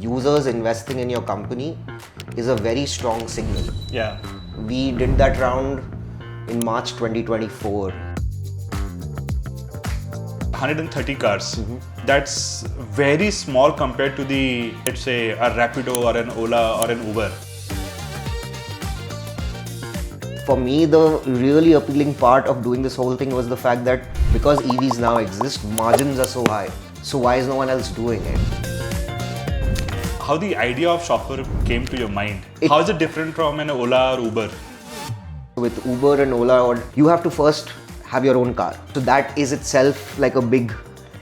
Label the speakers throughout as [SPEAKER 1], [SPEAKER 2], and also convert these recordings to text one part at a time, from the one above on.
[SPEAKER 1] users investing in your company is a very strong signal.
[SPEAKER 2] Yeah.
[SPEAKER 1] We did that round in March 2024.
[SPEAKER 2] 130 cars. That's very small compared to the, let's say, a Rapido or an Ola or an Uber.
[SPEAKER 1] For me, the really appealing part of doing this whole thing was the fact that because EVs now exist, margins are so high. So why is no one else doing it?
[SPEAKER 2] How the idea of Shoffr came to your mind? How is it different from an Ola or Uber?
[SPEAKER 1] With Uber and Ola, you have to first have your own car. So that is itself like a big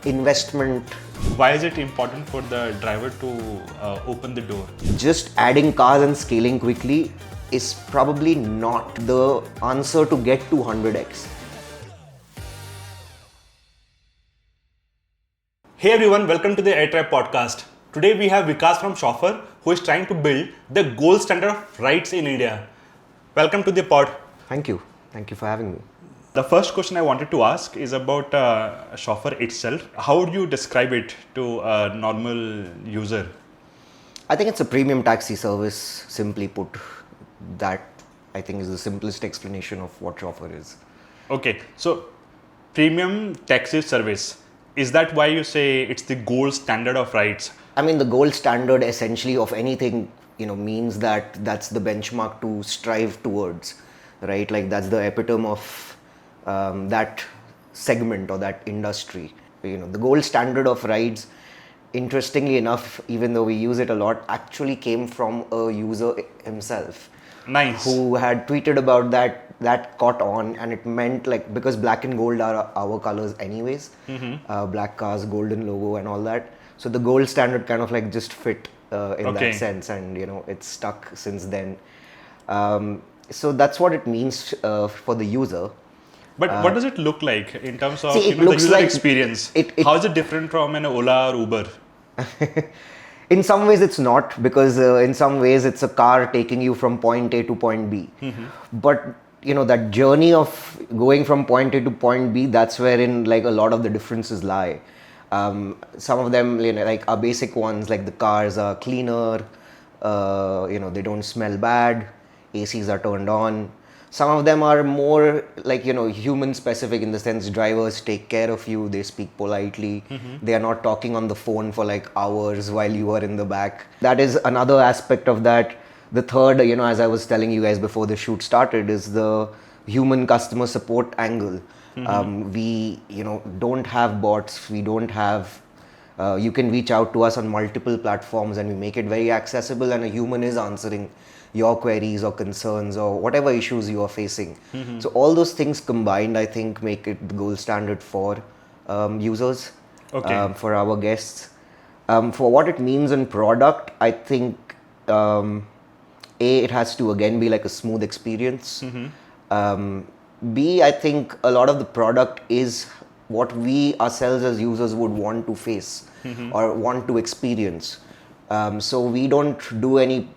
[SPEAKER 1] investment.
[SPEAKER 2] Why is it important for the driver to open the door?
[SPEAKER 1] Just adding cars and scaling quickly is probably not the answer to get to 100x.
[SPEAKER 2] Hey everyone, welcome to the Airtribe Podcast. Today we have Vikas from Shoffr, who is trying to build the gold standard of rides in India. Welcome to the pod.
[SPEAKER 1] Thank you. Thank you for having me.
[SPEAKER 2] The first question I wanted to ask is about Shoffr itself. How would you describe it to a normal user?
[SPEAKER 1] I think it's a premium taxi service, simply put. That I think is the simplest explanation of what Shoffr is.
[SPEAKER 2] Okay, so premium taxi service. Is that why you say it's the gold standard of rides?
[SPEAKER 1] I mean, the gold standard essentially of anything, means that that's the benchmark to strive towards, right? Like that's the epitome of that segment or that industry. The gold standard of rides, interestingly enough, even though we use it a lot, actually came from a user himself.
[SPEAKER 2] Nice.
[SPEAKER 1] Who had tweeted about that caught on, and it meant like, because black and gold are our colors anyways, black cars, golden logo and all that. So the gold standard kind of like just fit in that sense, and it's stuck since then. So that's what it means for the user.
[SPEAKER 2] But what does it look like in terms of
[SPEAKER 1] see,
[SPEAKER 2] the user experience? How is it different from an Ola or Uber?
[SPEAKER 1] In some ways it's not, because in some ways it's a car taking you from point A to point B. But that journey of going from point A to point B, that's wherein like a lot of the differences lie. Some of them, like our basic ones, like the cars are cleaner, they don't smell bad, ACs are turned on. Some of them are more like, human specific, in the sense drivers take care of you, they speak politely, they are not talking on the phone for like hours while you are in the back. That is another aspect of that. The third, as I was telling you guys before the shoot started, is the human customer support angle. We, don't have bots, we don't have, you can reach out to us on multiple platforms and we make it very accessible, and a human is answering your queries or concerns or whatever issues you are facing. So all those things combined, I think, make it the gold standard for users, for our guests. For what it means in product, I think it has to again be like a smooth experience. B, I think a lot of the product is what we ourselves as users would want to face or want to experience. So we don't do any,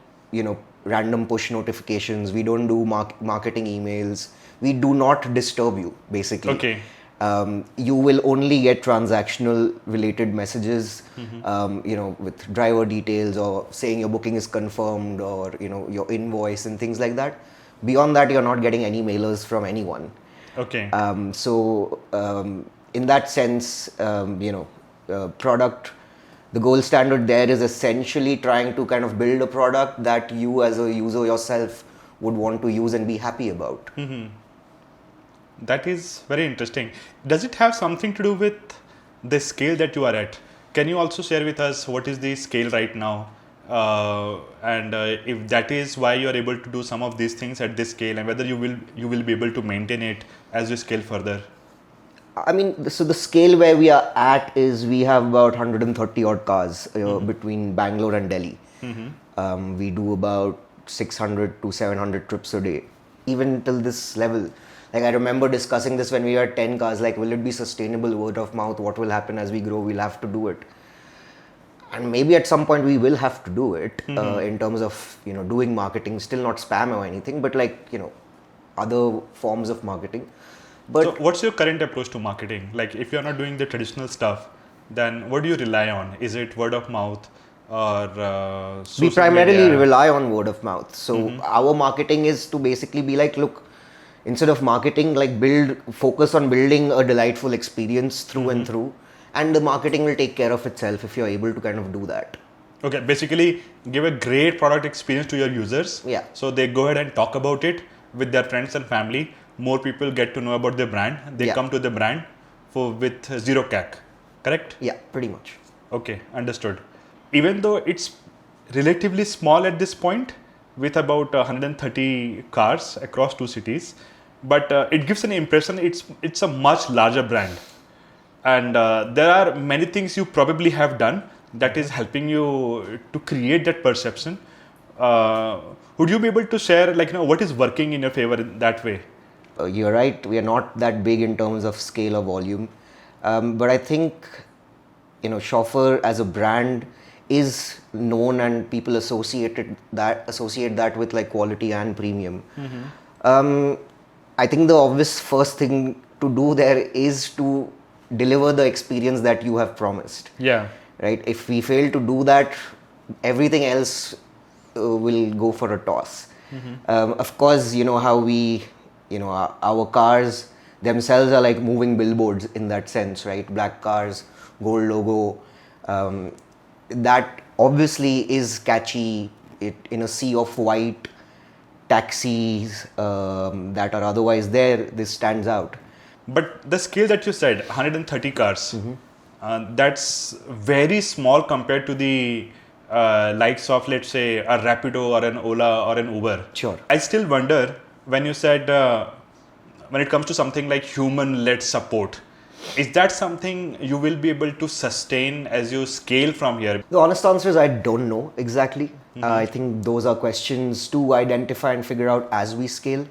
[SPEAKER 1] random push notifications. We don't do marketing emails. We do not disturb you, basically. You will only get transactional related messages, with driver details or saying your booking is confirmed, or, your invoice and things like that. Beyond that, you're not getting any mailers from anyone. So in that sense, product, the gold standard there is essentially trying to kind of build a product that you as a user yourself would want to use and be happy about.
[SPEAKER 2] That is very interesting. Does it have something to do with the scale that you are at? Can you also share with us what is the scale right now? And if that is why you are able to do some of these things at this scale, and whether you will be able to maintain it as you scale further?
[SPEAKER 1] I mean, so the scale where we are at is we have about 130 odd cars between Bangalore and Delhi. We do about 600 to 700 trips a day. Even till this level, like I remember discussing this when we were at 10 cars, like will it be sustainable, word of mouth, what will happen as we grow, we'll have to do it. And maybe at some point we will have to do it in terms of, doing marketing, still not spam or anything, but like, other forms of marketing. But
[SPEAKER 2] so what's your current approach to marketing? Like if you're not doing the traditional stuff, then what do you rely on? Is it word of mouth? or
[SPEAKER 1] We
[SPEAKER 2] social
[SPEAKER 1] primarily
[SPEAKER 2] media?
[SPEAKER 1] rely on word of mouth. So our marketing is to basically be like, look, instead of marketing, like focus on building a delightful experience through and through, and the marketing will take care of itself if you're able to kind of do that.
[SPEAKER 2] Okay, basically give a great product experience to your users.
[SPEAKER 1] Yeah.
[SPEAKER 2] So they go ahead and talk about it with their friends and family. More people get to know about the brand. They
[SPEAKER 1] Yeah.
[SPEAKER 2] come to the brand with zero CAC. Correct?
[SPEAKER 1] Yeah, pretty much.
[SPEAKER 2] Okay, understood. Even though it's relatively small at this point, with about 130 cars across 2 cities, but it gives an impression it's a much larger brand, and there are many things you probably have done that is helping you to create that perception. Would you be able to share, like, what is working in your favor in that way?
[SPEAKER 1] You're right. We are not that big in terms of scale or volume, but I think Shoffr as a brand is known, and people associate that with like quality and premium. I think the obvious first thing to do there is to deliver the experience that you have promised.
[SPEAKER 2] Yeah.
[SPEAKER 1] Right? If we fail to do that, everything else will go for a toss. Of course, how our cars themselves are like moving billboards in that sense, right? Black cars, gold logo. That obviously is catchy. It in a sea of white taxis that are otherwise there, this stands out.
[SPEAKER 2] But the scale that you said, 130 cars, that's very small compared to the likes of, let's say, a Rapido or an Ola or an Uber.
[SPEAKER 1] Sure.
[SPEAKER 2] I still wonder when you said, when it comes to something like human-led support, is that something you will be able to sustain as you scale from here?
[SPEAKER 1] The honest answer is I don't know exactly. I think those are questions to identify and figure out as we scale.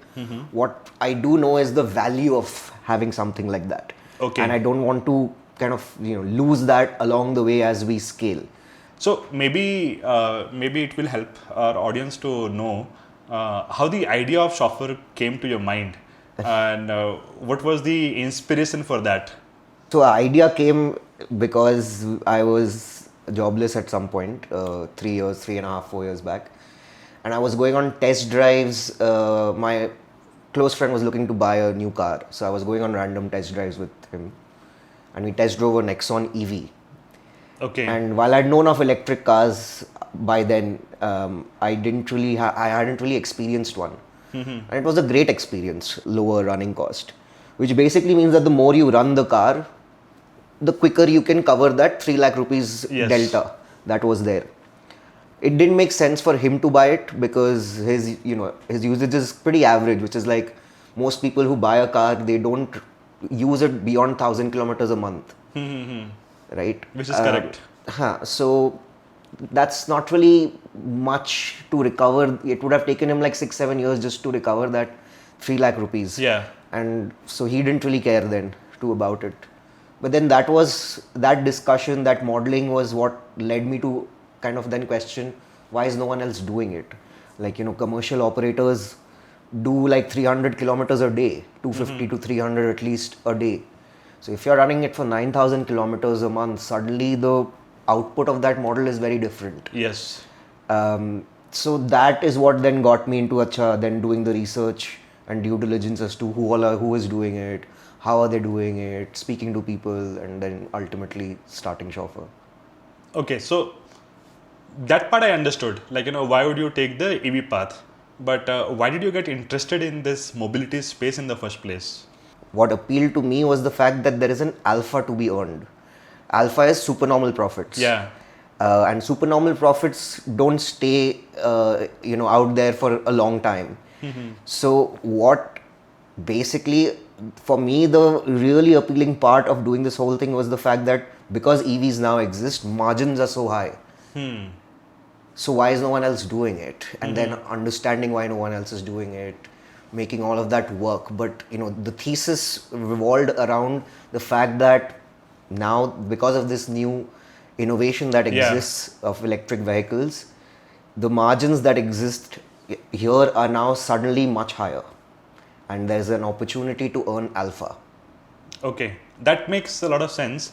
[SPEAKER 1] What I do know is the value of having something like that.
[SPEAKER 2] Okay.
[SPEAKER 1] And I don't want to kind of lose that along the way as we scale.
[SPEAKER 2] So maybe it will help our audience to know how the idea of Shoffr came to your mind, and what was the inspiration for that?
[SPEAKER 1] So the idea came because I was jobless at some point, 3.5, 4 years back, and I was going on test drives. My close friend was looking to buy a new car, so I was going on random test drives with him, and we test drove a Nexon EV.
[SPEAKER 2] Okay.
[SPEAKER 1] And while I'd known of electric cars by then, I hadn't really experienced one. And it was a great experience, lower running cost, which basically means that the more you run the car, the quicker you can cover that 3 lakh rupees
[SPEAKER 2] Yes.
[SPEAKER 1] delta that was there. It didn't make sense for him to buy it because his usage is pretty average, which is like most people who buy a car, they don't use it beyond 1,000 kilometers a month. Right?
[SPEAKER 2] Which is correct.
[SPEAKER 1] So that's not really much to recover. It would have taken him like 6-7 years just to recover that 3 lakh rupees.
[SPEAKER 2] Yeah.
[SPEAKER 1] And so he didn't really care then too about it. But then that discussion, that modeling was what led me to kind of then question, why is no one else doing it? Like, commercial operators do like 300 kilometers a day, 250 to 300 at least a day. So if you're running it for 9,000 kilometers a month, suddenly the output of that model is very different.
[SPEAKER 2] Yes.
[SPEAKER 1] So that is what then got me into then doing the research and due diligence as to who is doing it, how are they doing it, speaking to people, and then ultimately starting Shoffr.
[SPEAKER 2] Okay, so that part I understood. Like, why would you take the EV path? But why did you get interested in this mobility space in the first place?
[SPEAKER 1] What appealed to me was the fact that there is an alpha to be earned. Alpha is supernormal profits.
[SPEAKER 2] Yeah.
[SPEAKER 1] And supernormal profits don't stay, out there for a long time. So what basically, for me, the really appealing part of doing this whole thing was the fact that because EVs now exist, margins are so high. So why is no one else doing it? And then understanding why no one else is doing it, making all of that work. But the thesis revolved around the fact that now, because of this new innovation that exists of electric vehicles, the margins that exist here are now suddenly much higher, and there's an opportunity to earn alpha.
[SPEAKER 2] Okay, that makes a lot of sense.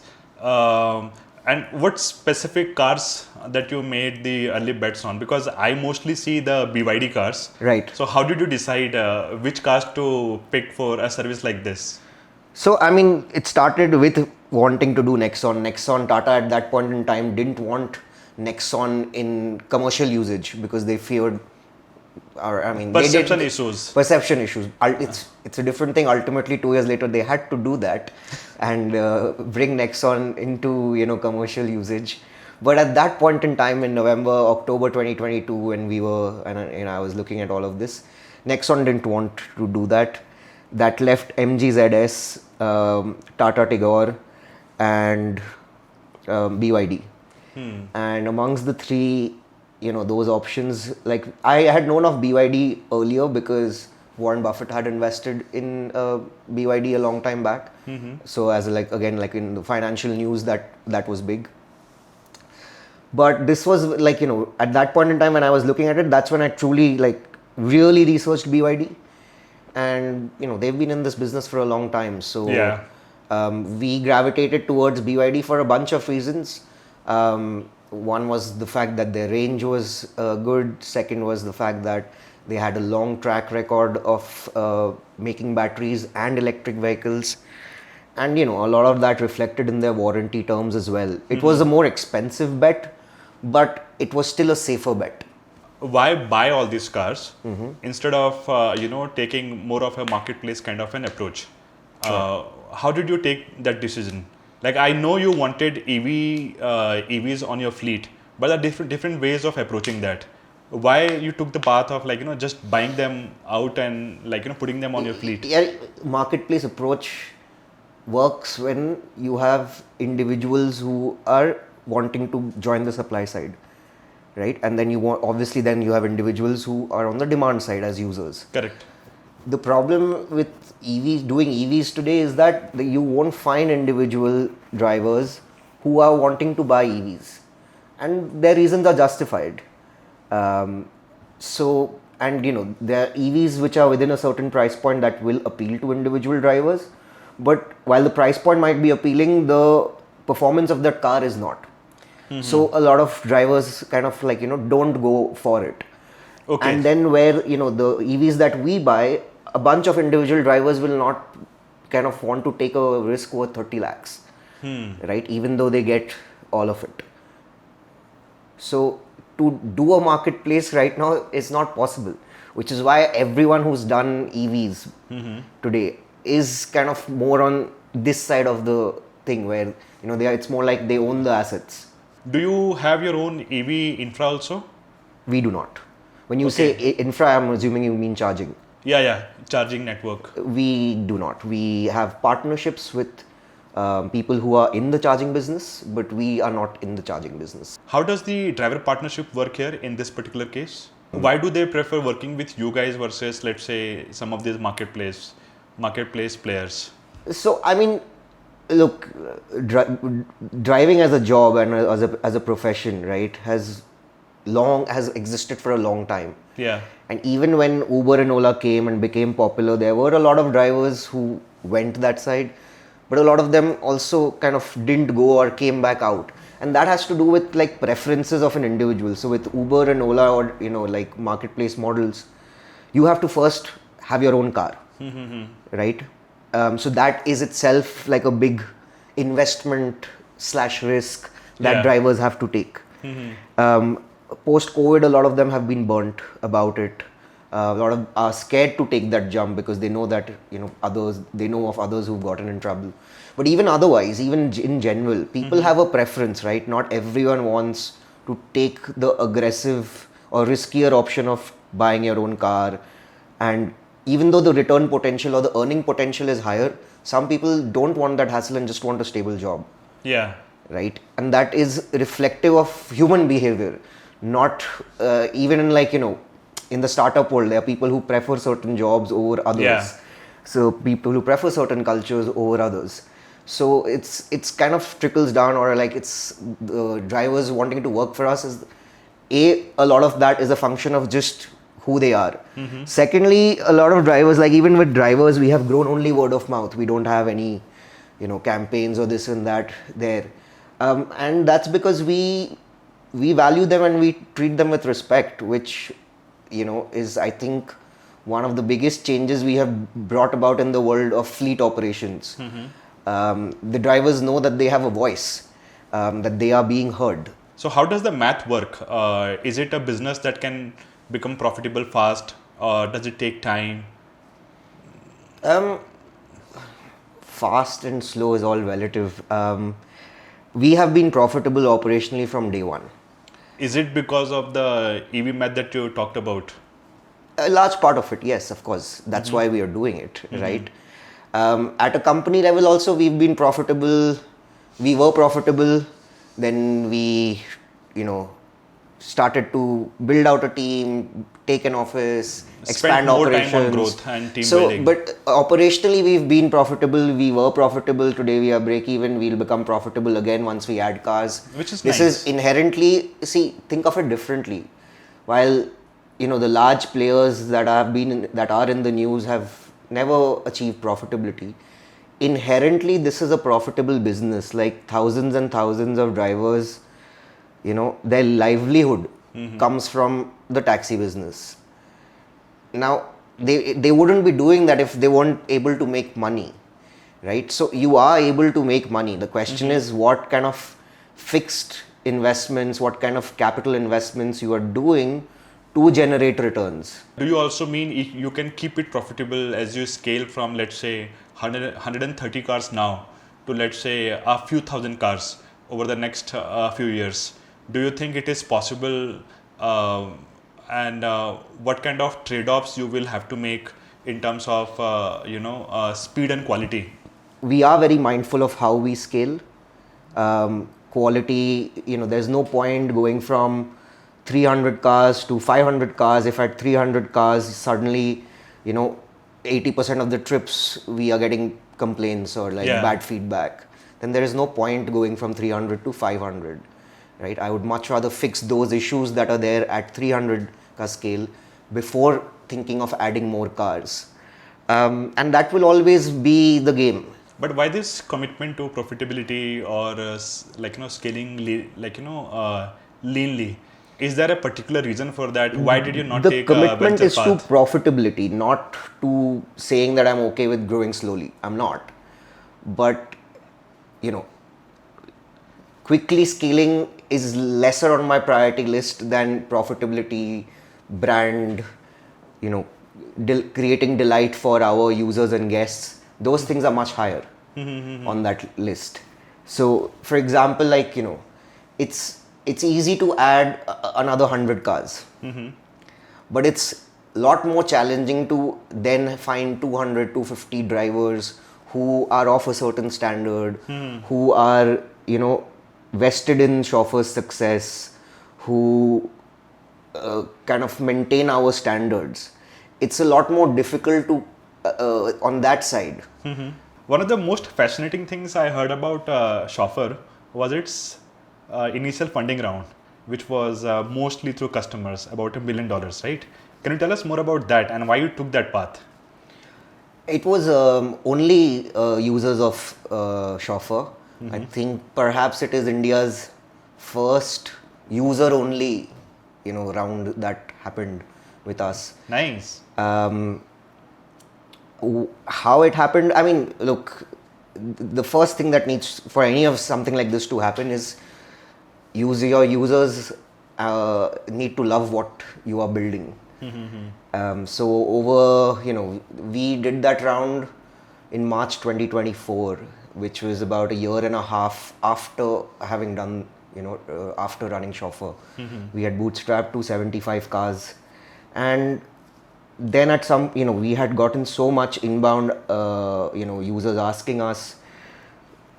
[SPEAKER 2] And what specific cars that you made the early bets on? Because I mostly see the BYD cars.
[SPEAKER 1] Right.
[SPEAKER 2] So how did you decide which cars to pick for a service like this?
[SPEAKER 1] So, I mean, it started with wanting to do Nexon. Nexon, Tata at that point in time didn't want Nexon in commercial usage because they feared, or I mean,
[SPEAKER 2] Perception issues.
[SPEAKER 1] Perception issues. It's a different thing. Ultimately, 2 years later, they had to do that and bring Nexon into commercial usage. But at that point in time, in October 2022, when we were and I was looking at all of this, Nexon didn't want to do that. That left MG ZS, Tata Tigor, and BYD. And amongst the three, those options, like I had known of BYD earlier because Warren Buffett had invested in BYD a long time back. So as like in the financial news, that was big. But this was like, at that point in time when I was looking at it, that's when I truly really researched BYD. And they've been in this business for a long time, so we gravitated towards BYD for a bunch of reasons. One was the fact that their range was good. Second was the fact that they had a long track record of making batteries and electric vehicles, and a lot of that reflected in their warranty terms as well. It was a more expensive bet, but it was still a safer bet.
[SPEAKER 2] Why buy all these cars instead of taking more of a marketplace kind of an approach?
[SPEAKER 1] Sure.
[SPEAKER 2] How did you take that decision? Like, I know you wanted EVs on your fleet, but there are different ways of approaching that. Why you took the path of just buying them out and putting them on your fleet?
[SPEAKER 1] Yeah, marketplace approach works when you have individuals who are wanting to join the supply side. Right, and then then you have individuals who are on the demand side as users.
[SPEAKER 2] Correct.
[SPEAKER 1] The problem with doing EVs today is that you won't find individual drivers who are wanting to buy EVs, and their reasons are justified. There are EVs which are within a certain price point that will appeal to individual drivers, but while the price point might be appealing, the performance of that car is not. So a lot of drivers kind of don't go for it.
[SPEAKER 2] Okay.
[SPEAKER 1] And then where the EVs that we buy, a bunch of individual drivers will not kind of want to take a risk worth 30 lakhs, right? Even though they get all of it. So to do a marketplace right now is not possible, which is why everyone who's done EVs today is kind of more on this side of the thing where it's more like they own the assets.
[SPEAKER 2] Do you have your own EV infra also?
[SPEAKER 1] We do not. When you say infra, I'm assuming you mean charging.
[SPEAKER 2] Yeah, charging network.
[SPEAKER 1] We do not. We have partnerships with people who are in the charging business, but we are not in the charging business.
[SPEAKER 2] How does the driver partnership work here in this particular case? Why do they prefer working with you guys versus, let's say, some of these marketplace players?
[SPEAKER 1] So, I mean, look, driving as a job and as a profession, right, has existed for a long time.
[SPEAKER 2] Yeah.
[SPEAKER 1] And even when Uber and Ola came and became popular, there were a lot of drivers who went that side, but a lot of them also kind of didn't go or came back out. And that has to do with preferences of an individual. So with Uber and Ola or marketplace models, you have to first have your own car, right? So that is itself a big investment / risk that drivers have to take. Post-COVID, a lot of them have been burnt about it. A lot of are scared to take that jump because they know that they know of others who've gotten in trouble. But even otherwise, even in general, people have a preference, right? Not everyone wants to take the aggressive or riskier option of buying your own car. And even though the return potential or the earning potential is higher, some people don't want that hassle and just want a stable job.
[SPEAKER 2] Yeah.
[SPEAKER 1] Right? And that is reflective of human behavior. Not even in in the startup world, there are people who prefer certain jobs over others.
[SPEAKER 2] Yeah.
[SPEAKER 1] So people who prefer certain cultures over others. So it's kind of trickles down, or it's the drivers wanting to work for us is a lot of that is a function of just who they are. Secondly, a lot of drivers, even with drivers, we have grown only word of mouth. We don't have any campaigns or this and that there. And that's because we value them and we treat them with respect, which is, I think, one of the biggest changes we have brought about in the world of fleet operations. The drivers know that they have a voice, that they are being heard.
[SPEAKER 2] So how does the math work? Is it a business that can become profitable fast, or does it take time?
[SPEAKER 1] Fast and slow is all relative. We have been profitable operationally from day one.
[SPEAKER 2] Is it because of the EV math that you talked about?
[SPEAKER 1] A large part of it, yes, of course. That's why we are doing it, right? At a company level also, we've been profitable. We were profitable. Then we, started to build out a team, take an office, expand
[SPEAKER 2] more
[SPEAKER 1] operations.
[SPEAKER 2] time on growth and team building.
[SPEAKER 1] But operationally, we've been profitable. We were profitable. Today we are break even. We'll become profitable again once we add cars.
[SPEAKER 2] Which is
[SPEAKER 1] This
[SPEAKER 2] nice.
[SPEAKER 1] is inherently, think of it differently. While the large players that are in the news have never achieved profitability. Inherently, this is a profitable business. Like thousands and thousands of drivers, their livelihood comes from the taxi business. Now, they wouldn't be doing that if they weren't able to make money, right? So you are able to make money. The question is what kind of fixed investments, what kind of capital investments you are doing to generate returns.
[SPEAKER 2] Do you also mean you can keep it profitable as you scale from, let's say, 130 cars now to, let's say, a few thousand cars over the next few years? Do you think it is possible, and what kind of trade-offs you will have to make in terms of speed and quality?
[SPEAKER 1] We are very mindful of how we scale. Quality, there's no point going from 300 cars to 500 cars if at 300 cars suddenly 80% of the trips we are getting complaints or bad feedback. Then there is no point going from 300 to 500. Right? I would much rather fix those issues that are there at 300 car scale before thinking of adding more cars. And that will always be the game.
[SPEAKER 2] But why this commitment to profitability or scaling leanly? Is there a particular reason for that? Why did you not take a venture path?
[SPEAKER 1] The commitment is to profitability, not to saying that I'm okay with growing slowly. I'm not. But, quickly scaling is lesser on my priority list than profitability, brand, creating delight for our users and guests. Those things are much higher on that list. So, for example, it's easy to add another 100 cars. But it's a lot more challenging to then find 200, 250 drivers who are of a certain standard, who are, vested in Shoffr's success, who kind of maintain our standards. It's a lot more difficult to on that side.
[SPEAKER 2] One of the most fascinating things I heard about Shoffr was its initial funding round, which was mostly through customers, about $1 million, right? Can you tell us more about that and why you took that path?
[SPEAKER 1] It was only users of Shoffr. I think perhaps it is India's first user-only, round that happened with us.
[SPEAKER 2] Nice.
[SPEAKER 1] How it happened? I mean, look, the first thing that needs for any of something like this to happen is your users need to love what you are building. So over, we did that round in March 2024, which was about a year and a half after having done, after running Shoffr. We had bootstrapped to 75 cars. And then at some, we had gotten so much inbound, users asking us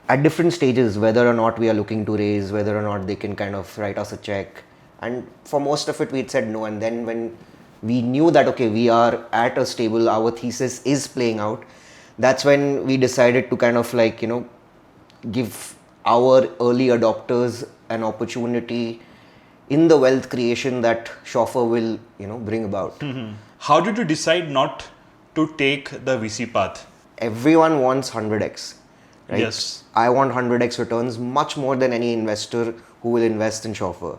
[SPEAKER 1] at different stages whether or not we are looking to raise, whether or not they can kind of write us a check. And for most of it, we'd said no. And then when we knew that, okay, we are at a stable, our thesis is playing out, that's when we decided to kind of give our early adopters an opportunity in the wealth creation that Shoffr will, bring about.
[SPEAKER 2] How did you decide not to take the VC path?
[SPEAKER 1] Everyone wants 100x. right?
[SPEAKER 2] Yes.
[SPEAKER 1] I want 100x returns much more than any investor who will invest in Shoffr.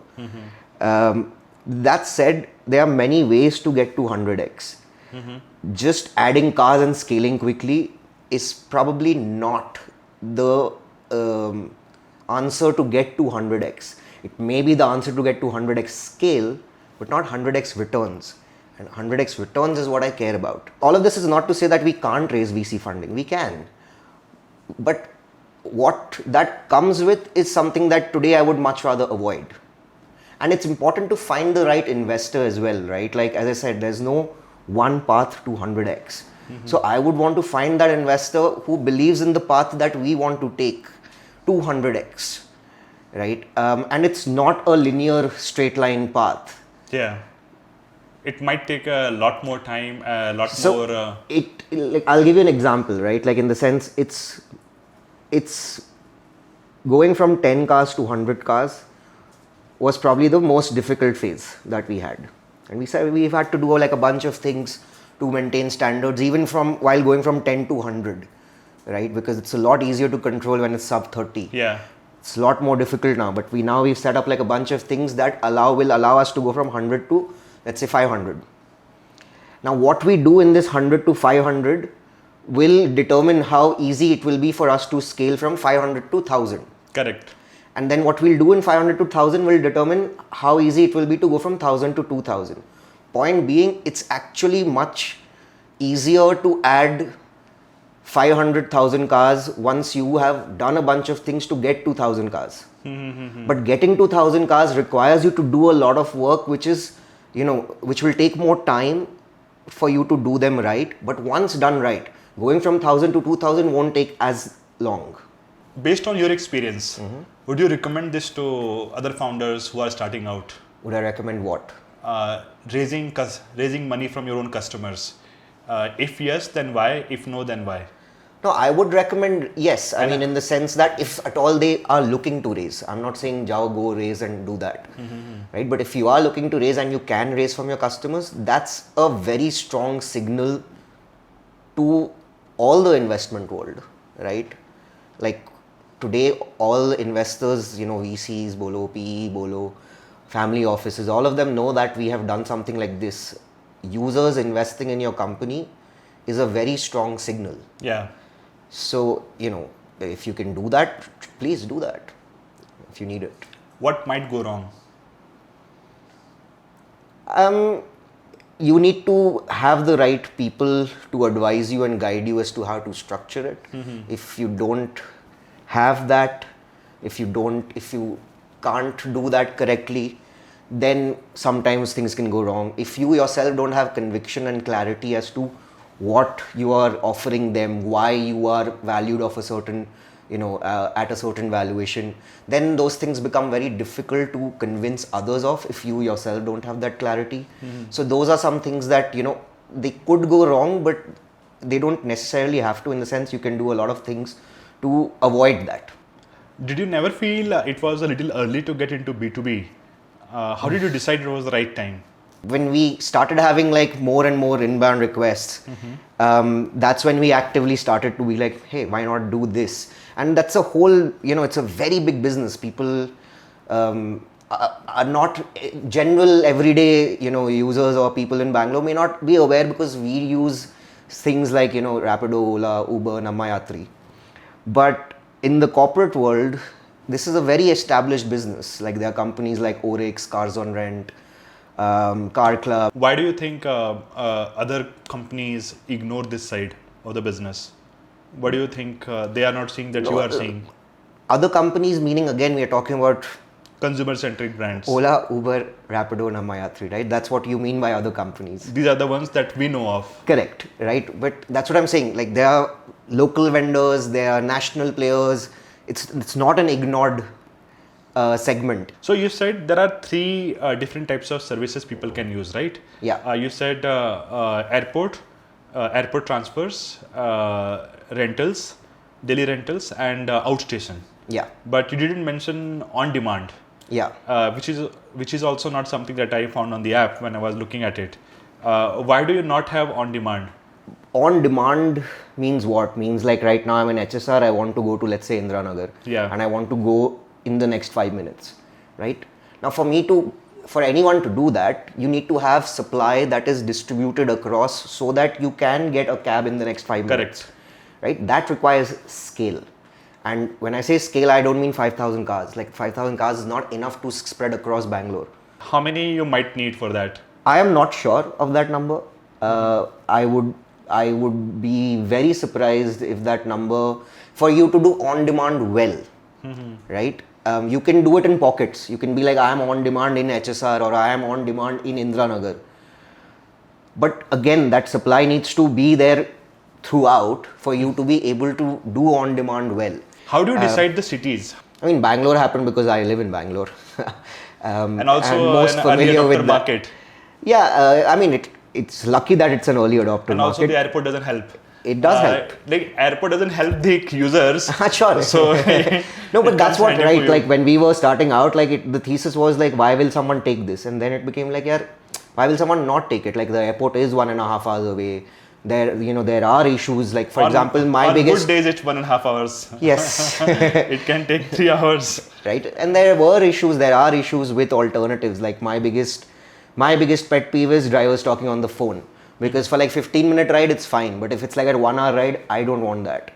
[SPEAKER 1] That said, there are many ways to get to 100x. Just adding cars and scaling quickly is probably not the answer to get to 100x. It may be the answer to get to 100x scale, but not 100x returns. And 100x returns is what I care about. All of this is not to say that we can't raise VC funding. We can. But what that comes with is something that today I would much rather avoid. And it's important to find the right investor as well, right? Like, as I said, there's no one path to 100x. So I would want to find that investor who believes in the path that we want to take to 100x, right? And it's not a linear straight line path.
[SPEAKER 2] Yeah. It might take a lot more time, a lot
[SPEAKER 1] So
[SPEAKER 2] more.
[SPEAKER 1] like, I'll give you an example, right? Like, in the sense, it's going from 10 cars to 100 cars was probably the most difficult phase that we had. And we said we've had to do like a bunch of things to maintain standards, even from while going from 10 to 100, right? Because it's a lot easier to control when it's sub 30.
[SPEAKER 2] Yeah.
[SPEAKER 1] It's a lot more difficult now, but we've set up like a bunch of things that will allow us to go from 100 to, let's say, 500. Now, what we do in this 100 to 500 will determine how easy it will be for us to scale from 500 to 1000.
[SPEAKER 2] Correct.
[SPEAKER 1] And then what we'll do in 500 to 1000 will determine how easy it will be to go from 1000 to 2000. Point being, it's actually much easier to add 500,000 cars once you have done a bunch of things to get to 1000 cars. But getting to 1000 cars requires you to do a lot of work, which will take more time for you to do them right. But once done right, going from 1000 to 2000 won't take as long.
[SPEAKER 2] Based on your experience, would you recommend this to other founders who are starting out?
[SPEAKER 1] Would I recommend what?
[SPEAKER 2] Raising money from your own customers. If yes, then why? If no, then why?
[SPEAKER 1] No, I would recommend yes. I mean, in the sense that if at all they are looking to raise, I'm not saying go raise and do that, right? But if you are looking to raise and you can raise from your customers, that's a very strong signal to all the investment world, right? Like today, all investors, VCs, Bolo, PE, Bolo, family offices, all of them know that we have done something like this. Users investing in your company is a very strong signal.
[SPEAKER 2] Yeah.
[SPEAKER 1] So, if you can do that, please do that if you need it.
[SPEAKER 2] What might go wrong?
[SPEAKER 1] You need to have the right people to advise you and guide you as to how to structure it. If you don't have that, if you can't do that correctly, then sometimes things can go wrong. If you yourself don't have conviction and clarity as to what you are offering them, why you are valued of a certain, at a certain valuation, then those things become very difficult to convince others of if you yourself don't have that clarity. So those are some things that, they could go wrong, but they don't necessarily have to. In the sense, you can do a lot of things to avoid that.
[SPEAKER 2] Did you never feel it was a little early to get into B2B? How did you decide it was the right time?
[SPEAKER 1] When we started having like more and more inbound requests, that's when we actively started to be like, hey, why not do this? And that's a whole, it's a very big business. People are not general everyday, users or people in Bangalore may not be aware because we use things like, Rapido, Ola, Uber, Namayatri. But in the corporate world, this is a very established business. Like there are companies like Oryx, Cars on Rent, Car Club.
[SPEAKER 2] Why do you think other companies ignore this side of the business? What do you think they are not seeing that you are seeing?
[SPEAKER 1] Other companies, meaning again, we are talking about
[SPEAKER 2] consumer-centric brands.
[SPEAKER 1] Ola, Uber, Rapido, Namayatri, right? That's what you mean by other companies.
[SPEAKER 2] These are the ones that we know of.
[SPEAKER 1] Correct, right? But that's what I'm saying. Like there are local vendors, there are national players. It's not an ignored segment.
[SPEAKER 2] So you said there are three different types of services people can use, right?
[SPEAKER 1] Yeah.
[SPEAKER 2] You said airport transfers, rentals, daily rentals, and outstation.
[SPEAKER 1] Yeah.
[SPEAKER 2] But you didn't mention on demand.
[SPEAKER 1] Yeah.
[SPEAKER 2] Which is also not something that I found on the app when I was looking at it. Why do you not have on demand?
[SPEAKER 1] on demand means what? Means like right now I'm in HSR, I want to go to, let's say, Indranagar.
[SPEAKER 2] Yeah.
[SPEAKER 1] And I want to go in the next 5 minutes, right? Now for anyone to do that, you need to have supply that is distributed across so that you can get a cab in the next 5 minutes.
[SPEAKER 2] Correct.
[SPEAKER 1] Right? That requires scale. And when I say scale, I don't mean 5,000 cars. Like 5,000 cars is not enough to spread across Bangalore.
[SPEAKER 2] How many you might need for that?
[SPEAKER 1] I am not sure of that number. I would be very surprised if that number, for you to do on demand well, right? You can do it in pockets. You can be like, I am on demand in HSR or I am on demand in Indranagar. But again, that supply needs to be there throughout for you to be able to do on demand well.
[SPEAKER 2] How do you decide the cities?
[SPEAKER 1] I mean, Bangalore happened because I live in Bangalore.
[SPEAKER 2] And also
[SPEAKER 1] most
[SPEAKER 2] an early
[SPEAKER 1] familiar
[SPEAKER 2] adopter
[SPEAKER 1] with that.
[SPEAKER 2] market.
[SPEAKER 1] Yeah, I mean, it's lucky that it's an early adopter
[SPEAKER 2] And also
[SPEAKER 1] market.
[SPEAKER 2] the airport doesn't help.
[SPEAKER 1] It does help.
[SPEAKER 2] Like airport doesn't help the users.
[SPEAKER 1] Sure.
[SPEAKER 2] So
[SPEAKER 1] No, but
[SPEAKER 2] it
[SPEAKER 1] that's
[SPEAKER 2] comes
[SPEAKER 1] what,
[SPEAKER 2] handy for
[SPEAKER 1] right?
[SPEAKER 2] you.
[SPEAKER 1] Like when we were starting out, like the thesis was like, why will someone take this? And then it became like, yeah, why will someone not take it? Like the airport is 1.5 hours away. There are issues. Like for example, my
[SPEAKER 2] on
[SPEAKER 1] biggest.
[SPEAKER 2] good days it's 1.5 hours.
[SPEAKER 1] Yes.
[SPEAKER 2] It can take 3 hours.
[SPEAKER 1] Right. And there are issues with alternatives. Like my biggest pet peeve is drivers talking on the phone. Because for like 15-minute ride, it's fine. But if it's like a 1 hour ride, I don't want that.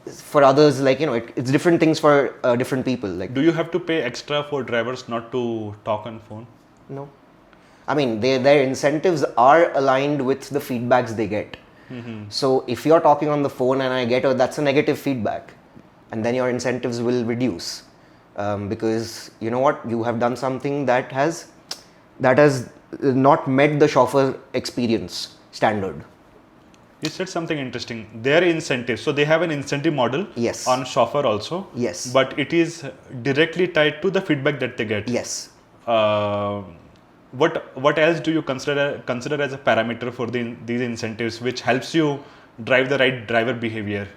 [SPEAKER 1] For others, like, it's different things for different people. Like,
[SPEAKER 2] Do you have to pay extra for drivers not to talk on phone?
[SPEAKER 1] no. I mean, their incentives are aligned with the feedbacks they get. So if you're talking on the phone and I get, that's a negative feedback. And then your incentives will reduce. Because you know what? You have done something that has not met the Shoffr experience standard.
[SPEAKER 2] You said something interesting. Their incentives. So they have an incentive model
[SPEAKER 1] Yes.
[SPEAKER 2] on Shoffr also.
[SPEAKER 1] Yes.
[SPEAKER 2] But it is directly tied to the feedback that they get.
[SPEAKER 1] Yes.
[SPEAKER 2] What else do you consider as a parameter for these incentives which helps you drive the right driver behavior?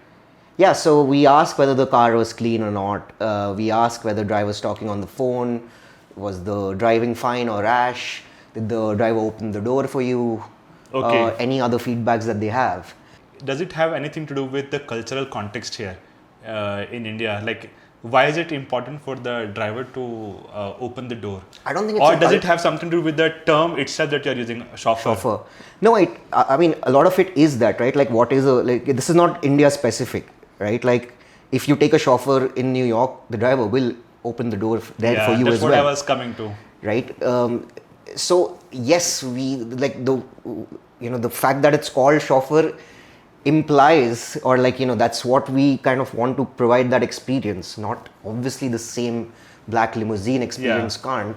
[SPEAKER 1] Yeah, so we ask whether the car was clean or not. We ask whether driver was talking on the phone. Was the driving fine or rash? Did the driver open the door for you?
[SPEAKER 2] Okay.
[SPEAKER 1] Any other feedbacks that they have?
[SPEAKER 2] Does it have anything to do with the cultural context here in India? Like, why is it important for the driver to open the door?
[SPEAKER 1] I don't think it's
[SPEAKER 2] Or does it have something to do with the term itself that you're using, Shoffr?
[SPEAKER 1] Shoffr. No, I mean, a lot of it is that, right? Like, this is not India specific, right? Like, if you take a Shoffr in New York, the driver will open the door there for you
[SPEAKER 2] that's
[SPEAKER 1] as
[SPEAKER 2] what
[SPEAKER 1] well.
[SPEAKER 2] I was coming to.
[SPEAKER 1] Right? So yes, we like the fact that it's called Shoffr implies, or that's what we kind of want to provide, that experience. Not obviously the same black limousine experience can't,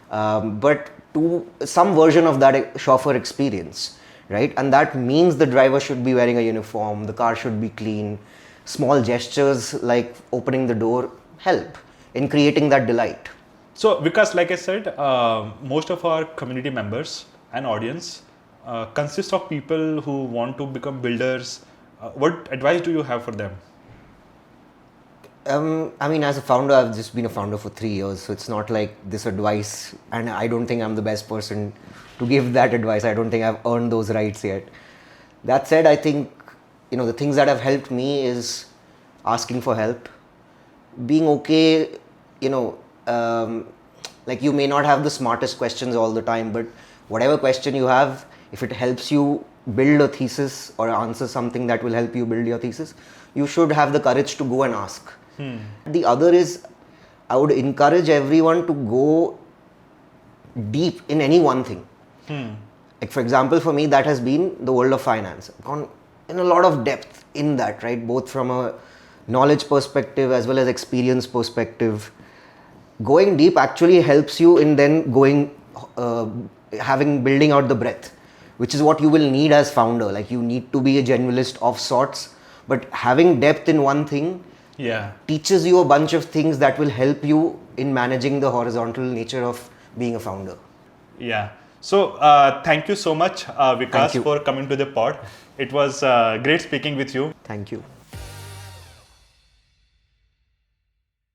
[SPEAKER 1] but to some version of that Shoffr experience, right? And that means the driver should be wearing a uniform, the car should be clean. Small gestures like opening the door help in creating that delight.
[SPEAKER 2] So, Vikas, like I said, most of our community members and audience consists of people who want to become builders. What advice do you have for them?
[SPEAKER 1] I mean, as a founder, I've just been a founder for 3 years, so it's not like this advice, and I don't think I'm the best person to give that advice. I don't think I've earned those rights yet. That said, I think, the things that have helped me is asking for help, being okay, like you may not have the smartest questions all the time, but whatever question you have, if it helps you build a thesis or answer something that will help you build your thesis, you should have the courage to go and ask. The other is, I would encourage everyone to go deep in any one thing. Like for example, for me, that has been the world of finance. I've gone in a lot of depth in that, right? Both from a knowledge perspective as well as experience perspective. Going deep actually helps you in then building out the breadth, which is what you will need as founder. Like you need to be a generalist of sorts, but having depth in one thing teaches you a bunch of things that will help you in managing the horizontal nature of being a founder.
[SPEAKER 2] Yeah. So thank you so much, Vikas, for coming to the pod. It was great speaking with you.
[SPEAKER 1] Thank you.